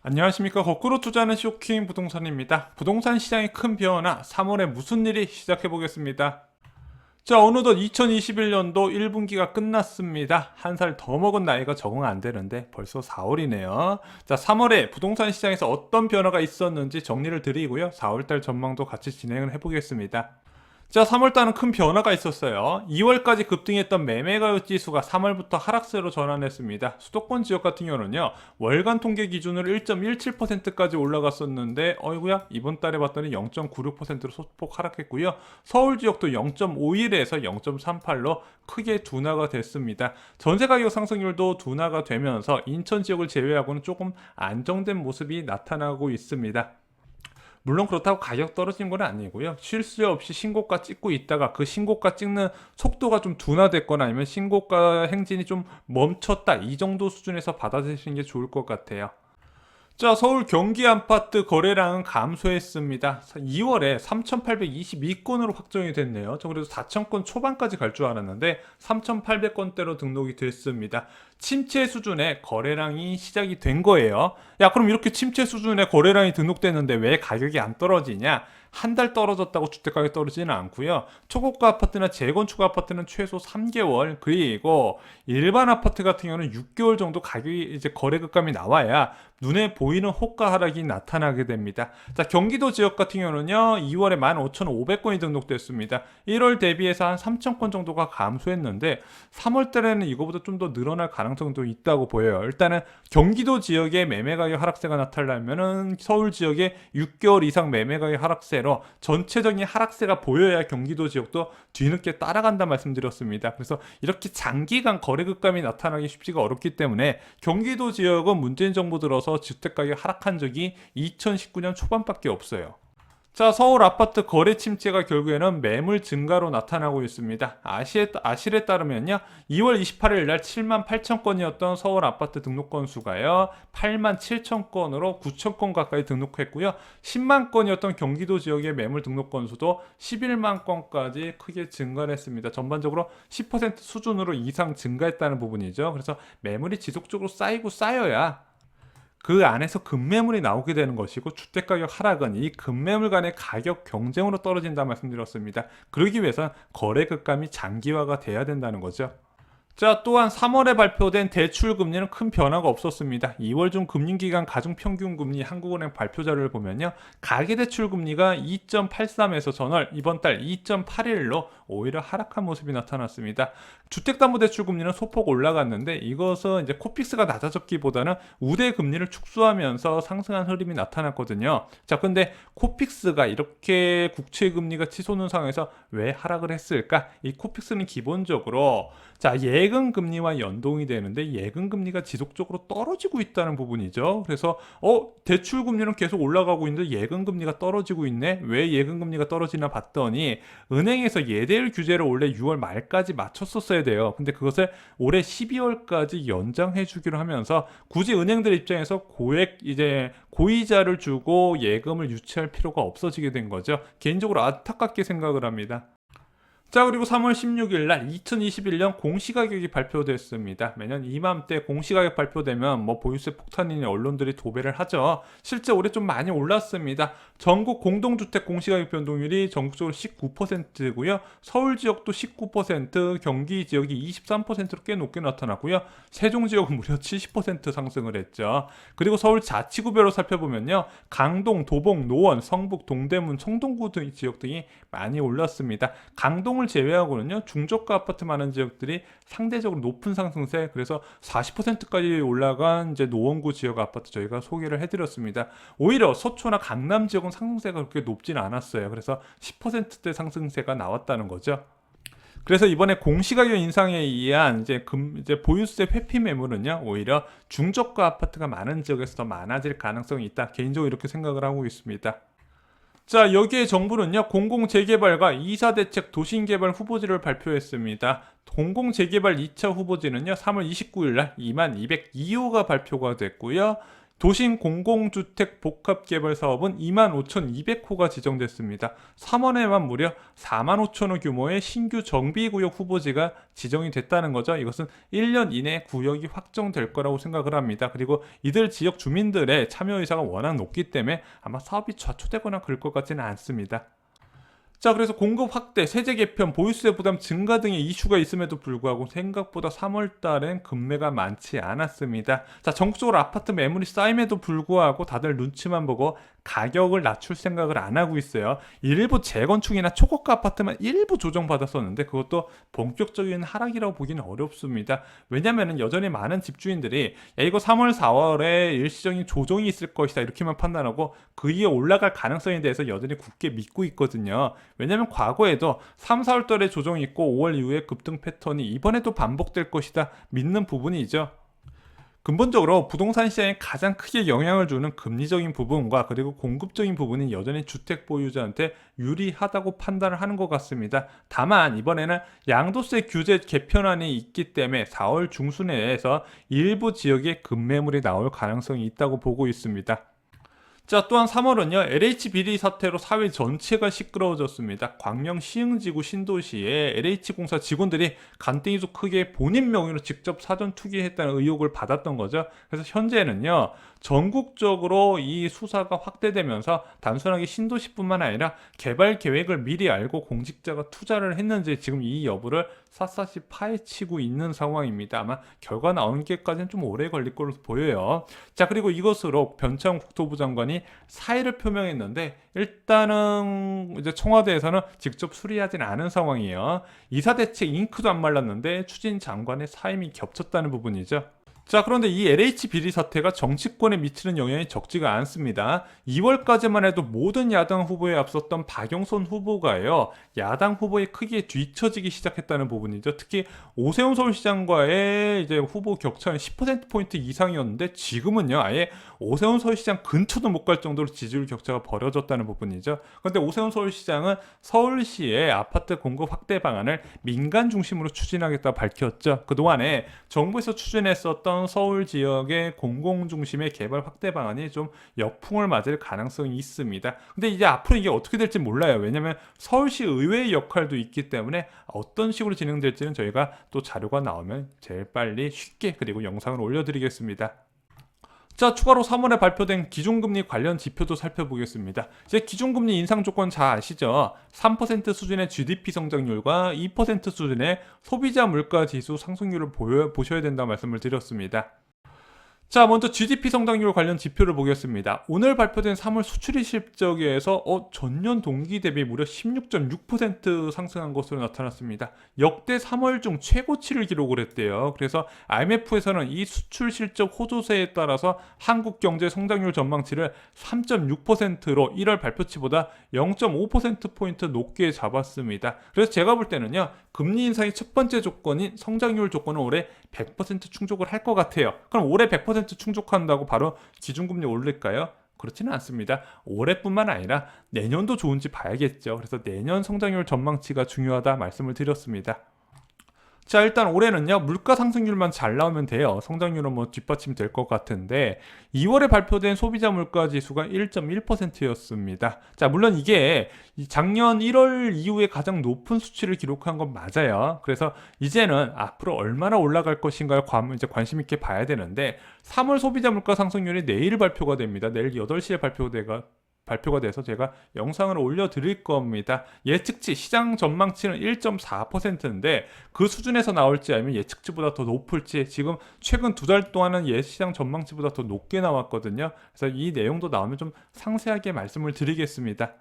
안녕하십니까. 거꾸로 투자하는 쇼킹 부동산입니다. 부동산 시장의 큰 변화, 3월에 무슨 일이 시작해 보겠습니다. 자, 어느덧 2021년도 1분기가 끝났습니다. 한 살 더 먹은 나이가 적응 안 되는데 벌써 4월이네요. 자, 3월에 부동산 시장에서 어떤 변화가 있었는지 정리를 드리고요. 4월달 전망도 같이 진행을 해보겠습니다. 자, 3월달은 큰 변화가 있었어요. 2월까지 급등했던 매매가율 지수가 3월부터 하락세로 전환했습니다. 수도권 지역 같은 경우는요, 월간 통계 기준으로 1.17%까지 올라갔었는데, 어이구야, 이번 달에 봤더니 0.96%로 소폭 하락했고요. 서울 지역도 0.51에서 0.38로 크게 둔화가 됐습니다. 전세 가격 상승률도 둔화가 되면서 인천 지역을 제외하고는 조금 안정된 모습이 나타나고 있습니다. 물론 그렇다고 가격 떨어진 건 아니고요. 쉴 새 없이 신고가 찍고 있다가 그 신고가 찍는 속도가 좀 둔화됐거나 아니면 신고가 행진이 좀 멈췄다, 이 정도 수준에서 받아들이시는 게 좋을 것 같아요. 자, 서울 경기 아파트 거래량은 감소했습니다. 2월에 3,822건으로 확정이 됐네요. 저 그래도 4,000건 초반까지 갈 줄 알았는데 3,800건대로 등록이 됐습니다. 침체 수준의 거래량이 시작이 된 거예요. 야, 그럼 이렇게 침체 수준의 거래량이 등록됐는데 왜 가격이 안 떨어지냐? 한 달 떨어졌다고 주택가격이 떨어지지는 않고요. 초고가 아파트나 재건축 아파트는 최소 3개월, 그리고 일반 아파트 같은 경우는 6개월 정도 가격이 이제 거래 급감이 나와야 눈에 보이는 호가 하락이 나타나게 됩니다. 자, 경기도 지역 같은 경우는요, 2월에 15,500건이 등록됐습니다. 1월 대비해서 한 3,000건 정도가 감소했는데 3월 달에는 이거보다 좀 더 늘어날 가능성도 있다고 보여요. 일단은 경기도 지역에 매매 가격 하락세가 나타나면은 서울 지역에 6개월 이상 매매 가격 하락세로 전체적인 하락세가 보여야 경기도 지역도 뒤늦게 따라간다 말씀드렸습니다. 그래서 이렇게 장기간 거래 급감이 나타나기 쉽지가 어렵기 때문에 경기도 지역은 문재인 정부 들어서 주택가격이 하락한 적이 2019년 초반밖에 없어요. 자, 서울 아파트 거래 침체가 결국에는 매물 증가로 나타나고 있습니다. 아실에 따르면요, 2월 28일 날 7만 8천 건이었던 서울 아파트 등록 건수가요, 8만 7천 건으로 9천 건 가까이 등록했고요. 10만 건이었던 경기도 지역의 매물 등록 건수도 11만 건까지 크게 증가를 했습니다. 전반적으로 10% 수준으로 이상 증가했다는 부분이죠. 그래서 매물이 지속적으로 쌓이고 쌓여야 그 안에서 급매물이 나오게 되는 것이고, 주택가격 하락은 이 급매물 간의 가격 경쟁으로 떨어진다 말씀드렸습니다. 그러기 위해서는 거래 급감이 장기화가 돼야 된다는 거죠. 자, 또한 3월에 발표된 대출 금리는 큰 변화가 없었습니다. 2월 중 금융기관 가중평균금리 한국은행 발표 자료를 보면요, 가계대출 금리가 2.83에서 전월 이번 달 2.81로 오히려 하락한 모습이 나타났습니다. 주택담보대출 금리는 소폭 올라갔는데 이것은 이제 코픽스가 낮아졌기보다는 우대 금리를 축소하면서 상승한 흐름이 나타났거든요. 자, 근데 코픽스가 이렇게 국채 금리가 치솟는 상황에서 왜 하락을 했을까? 이 코픽스는 기본적으로, 자, 예금 금리와 연동이 되는데 예금 금리가 지속적으로 떨어지고 있다는 부분이죠. 그래서 대출 금리는 계속 올라가고 있는데 예금 금리가 떨어지고 있네. 왜 예금 금리가 떨어지나 봤더니 은행에서 예대율 규제를 원래 6월 말까지 맞췄었어야 돼요. 근데 그것을 올해 12월까지 연장해 주기로 하면서 굳이 은행들 입장에서 고이자를 주고 예금을 유치할 필요가 없어지게 된 거죠. 개인적으로 안타깝게 생각을 합니다. 자, 그리고 3월 16일 날 2021년 공시가격이 발표됐습니다. 매년 이맘때 공시가격 발표되면 뭐 보유세 폭탄이니 언론들이 도배를 하죠. 실제 올해 좀 많이 올랐습니다. 전국 공동주택 공시가격 변동률이 전국적으로 19%고요. 서울 지역도 19%, 경기 지역이 23%로 꽤 높게 나타났고요. 세종 지역은 무려 70% 상승을 했죠. 그리고 서울 자치구별로 살펴보면요, 강동, 도봉, 노원, 성북, 동대문, 청동구 등 지역 등이 많이 올랐습니다. 강동을 제외하고는요, 중저가 아파트 많은 지역들이 상대적으로 높은 상승세, 그래서 40%까지 올라간 이제 노원구 지역 아파트 저희가 소개를 해드렸습니다. 오히려 서초나 강남 지역은 상승세가 그렇게 높지는 않았어요. 그래서 10%대 상승세가 나왔다는 거죠. 그래서 이번에 공시가격 인상에 의한 이제 보유세 회피 매물은요, 오히려 중저가 아파트가 많은 지역에서 더 많아질 가능성이 있다. 개인적으로 이렇게 생각을 하고 있습니다. 자, 여기에 정부는요, 공공재개발과 2사 대책 도심개발 후보지를 발표했습니다. 공공재개발 2차 후보지는요, 3월 29일 날 2202호가 발표가 됐고요. 도심 공공주택 복합개발 사업은 25,200호가 지정됐습니다. 3월에만 무려 45,000호 규모의 신규 정비구역 후보지가 지정이 됐다는 거죠. 이것은 1년 이내 구역이 확정될 거라고 생각을 합니다. 그리고 이들 지역 주민들의 참여 의사가 워낙 높기 때문에 아마 사업이 좌초되거나 그럴 것 같지는 않습니다. 자, 그래서 공급 확대, 세제 개편, 보유세 부담 증가 등의 이슈가 있음에도 불구하고 생각보다 3월 달엔 급매가 많지 않았습니다. 자, 전국적으로 아파트 매물이 쌓임에도 불구하고 다들 눈치만 보고 가격을 낮출 생각을 안 하고 있어요. 일부 재건축이나 초고가 아파트만 일부 조정받았었는데 그것도 본격적인 하락이라고 보기는 어렵습니다. 왜냐면은 여전히 많은 집주인들이 야, 이거 3월, 4월에 일시적인 조정이 있을 것이다 이렇게만 판단하고 그 이에 올라갈 가능성에 대해서 여전히 굳게 믿고 있거든요. 왜냐면 과거에도 3, 4월 달에 조정이 있고 5월 이후에 급등 패턴이 이번에도 반복될 것이다 믿는 부분이죠. 근본적으로 부동산 시장에 가장 크게 영향을 주는 금리적인 부분과 그리고 공급적인 부분이 여전히 주택 보유자한테 유리하다고 판단을 하는 것 같습니다. 다만 이번에는 양도세 규제 개편안이 있기 때문에 4월 중순에서 일부 지역에 급매물이 나올 가능성이 있다고 보고 있습니다. 자, 또한 3월은요, LH 비리 사태로 사회 전체가 시끄러워졌습니다. 광명 시흥지구 신도시에 LH공사 직원들이 간땡이도 크게 본인 명의로 직접 사전 투기했다는 의혹을 받았던 거죠. 그래서 현재는요, 전국적으로 이 수사가 확대되면서 단순하게 신도시뿐만 아니라 개발 계획을 미리 알고 공직자가 투자를 했는지 지금 이 여부를 샅샅이 파헤치고 있는 상황입니다. 아마 결과 나오는 게까지는 좀 오래 걸릴 걸로 보여요. 자, 그리고 이것으로 변창 국토부 장관이 사의를 표명했는데 일단은 이제 청와대에서는 직접 수리하진 않은 상황이에요. 이사대책 잉크도 안 말랐는데 추진 장관의 사임이 겹쳤다는 부분이죠. 자, 그런데 이 LH 비리 사태가 정치권에 미치는 영향이 적지가 않습니다. 2월까지만 해도 모든 야당 후보에 앞섰던 박영선 후보가요, 야당 후보에 크게 뒤처지기 시작했다는 부분이죠. 특히 오세훈 서울시장과의 이제 후보 격차는 10%포인트 이상이었는데 지금은요, 아예 오세훈 서울시장 근처도 못 갈 정도로 지지율 격차가 벌어졌다는 부분이죠. 그런데 오세훈 서울시장은 서울시의 아파트 공급 확대 방안을 민간 중심으로 추진하겠다 밝혔죠. 그동안에 정부에서 추진했었던 서울 지역의 공공 중심의 개발 확대 방안이 좀 역풍을 맞을 가능성이 있습니다. 근데 이제 앞으로 이게 어떻게 될지 몰라요. 왜냐면 서울시 의회의 역할도 있기 때문에 어떤 식으로 진행될지는 저희가 또 자료가 나오면 제일 빨리 쉽게 그리고 영상을 올려드리겠습니다. 자, 추가로 3월에 발표된 기준금리 관련 지표도 살펴보겠습니다. 이제 기준금리 인상 조건 잘 아시죠? 3% 수준의 GDP 성장률과 2% 수준의 소비자 물가 지수 상승률을 보셔야 된다고 말씀을 드렸습니다. 자, 먼저 GDP 성장률 관련 지표를 보겠습니다. 오늘 발표된 3월 수출입 실적에서 전년 동기 대비 무려 16.6% 상승한 것으로 나타났습니다. 역대 3월 중 최고치를 기록을 했대요. 그래서 IMF에서는 이 수출 실적 호조세에 따라서 한국 경제 성장률 전망치를 3.6%로 1월 발표치보다 0.5%포인트 높게 잡았습니다. 그래서 제가 볼 때는요, 금리 인상의 첫 번째 조건인 성장률 조건은 올해 100% 충족을 할 것 같아요. 그럼 올해 100% 충족한다고 바로 기준금리 올릴까요? 그렇지는 않습니다. 올해뿐만 아니라 내년도 좋은지 봐야겠죠. 그래서 내년 성장률 전망치가 중요하다 말씀을 드렸습니다. 자, 일단 올해는요, 물가 상승률만 잘 나오면 돼요. 성장률은 뭐 뒷받침 될 것 같은데 2월에 발표된 소비자 물가 지수가 1.1%였습니다. 자, 물론 이게 작년 1월 이후에 가장 높은 수치를 기록한 건 맞아요. 그래서 이제는 앞으로 얼마나 올라갈 것인가를 이제 관심 있게 봐야 되는데 3월 소비자 물가 상승률이 내일 발표가 됩니다. 내일 8시에 발표가 돼서 제가 영상을 올려드릴 겁니다. 예측치, 시장 전망치는 1.4%인데 그 수준에서 나올지 아니면 예측치보다 더 높을지 지금 최근 2달 동안은 예시장 전망치보다 더 높게 나왔거든요. 그래서 이 내용도 나오면 좀 상세하게 말씀을 드리겠습니다.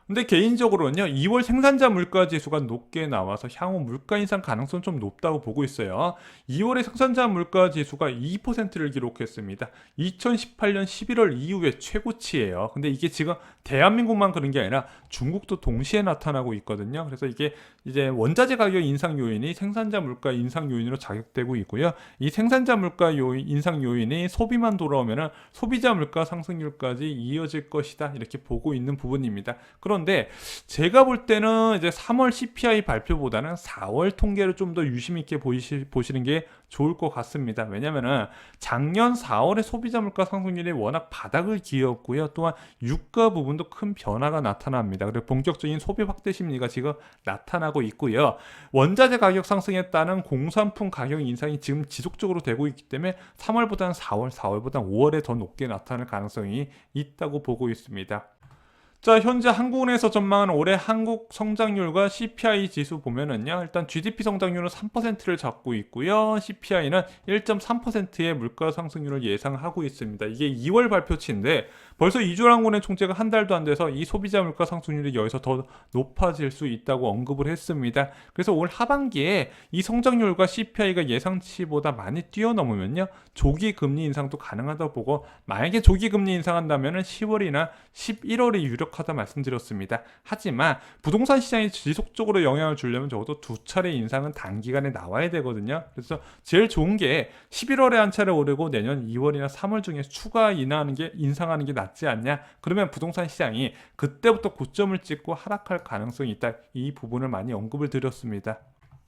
근데 개인적으로는요, 2월 생산자 물가 지수가 높게 나와서 향후 물가 인상 가능성 좀 높다고 보고 있어요. 2월에 생산자 물가 지수가 2%를 기록했습니다. 2018년 11월 이후에 최고치예요. 근데 이게 지금 대한민국만 그런 게 아니라 중국도 동시에 나타나고 있거든요. 그래서 이게 이제 원자재 가격 인상 요인이 생산자 물가 인상 요인으로 작용되고 있고요. 이 생산자 물가 요인, 인상 요인이 소비만 돌아오면은 소비자 물가 상승률까지 이어질 것이다. 이렇게 보고 있는 부분입니다. 그런데 제가 볼 때는 이제 3월 CPI 발표보다는 4월 통계를 좀 더 유심 있게 보시는 게 좋을 것 같습니다. 왜냐면은 작년 4월에 소비자 물가 상승률이 워낙 바닥을 기었고요. 또한 유가 부분도 큰 변화가 나타납니다. 그리고 본격적인 소비 확대 심리가 지금 나타나고 있고요. 원자재 가격 상승에 따른 공산품 가격 인상이 지금 지속적으로 되고 있기 때문에 3월보다는 4월, 4월보다는 5월에 더 높게 나타날 가능성이 있다고 보고 있습니다. 자, 현재 한국은행에서 전망하는 올해 한국 성장률과 CPI 지수 보면은요, 일단 GDP 성장률은 3%를 잡고 있고요, CPI는 1.3%의 물가 상승률을 예상하고 있습니다. 이게 2월 발표치인데 벌써 이주환은행 총재가 한 달도 안 돼서 이 소비자 물가 상승률이 여기서 더 높아질 수 있다고 언급을 했습니다. 그래서 올 하반기에 이 성장률과 CPI가 예상치보다 많이 뛰어넘으면요, 조기 금리 인상도 가능하다고 보고, 만약에 조기 금리 인상한다면은 10월이나 11월이 유력하다 말씀드렸습니다. 하지만 부동산 시장이 지속적으로 영향을 주려면 적어도 2차례 인상은 단기간에 나와야 되거든요. 그래서 제일 좋은 게 11월에 한 차례 오르고 내년 2월이나 3월 중에 추가 인상하는 게 낫지 않냐? 그러면 부동산 시장이 그때부터 고점을 찍고 하락할 가능성이 있다. 이 부분을 많이 언급을 드렸습니다.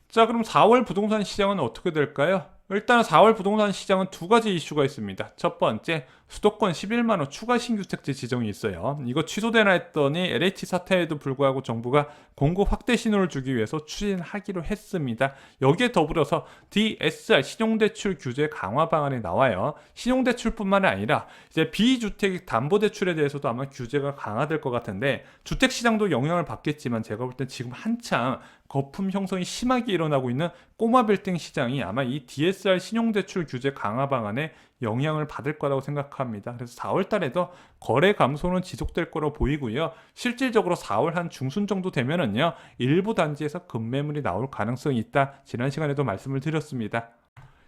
자, 그럼 4월 부동산 시장은 어떻게 될까요? 일단 4월 부동산 시장은 두 가지 이슈가 있습니다. 첫 번째, 수도권 11만호 추가 신규 택지 지정이 있어요. 이거 취소되나 했더니 LH 사태에도 불구하고 정부가 공급 확대 신호를 주기 위해서 추진하기로 했습니다. 여기에 더불어서 DSR 신용대출 규제 강화 방안이 나와요. 신용대출뿐만 아니라 이제 비주택 담보대출에 대해서도 아마 규제가 강화될 것 같은데, 주택시장도 영향을 받겠지만 제가 볼 땐 지금 한창 거품 형성이 심하게 일어나고 있는 꼬마 빌딩 시장이 아마 이 DSR 신용대출 규제 강화 방안에 영향을 받을 거라고 생각합니다. 그래서 4월 달에도 거래 감소는 지속될 거로 보이고요. 실질적으로 4월 한 중순 정도 되면은요, 일부 단지에서 급매물이 나올 가능성이 있다. 지난 시간에도 말씀을 드렸습니다.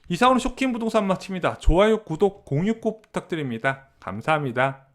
이상으로 쇼킹 부동산 마칩니다. 좋아요, 구독, 공유 꼭 부탁드립니다. 감사합니다.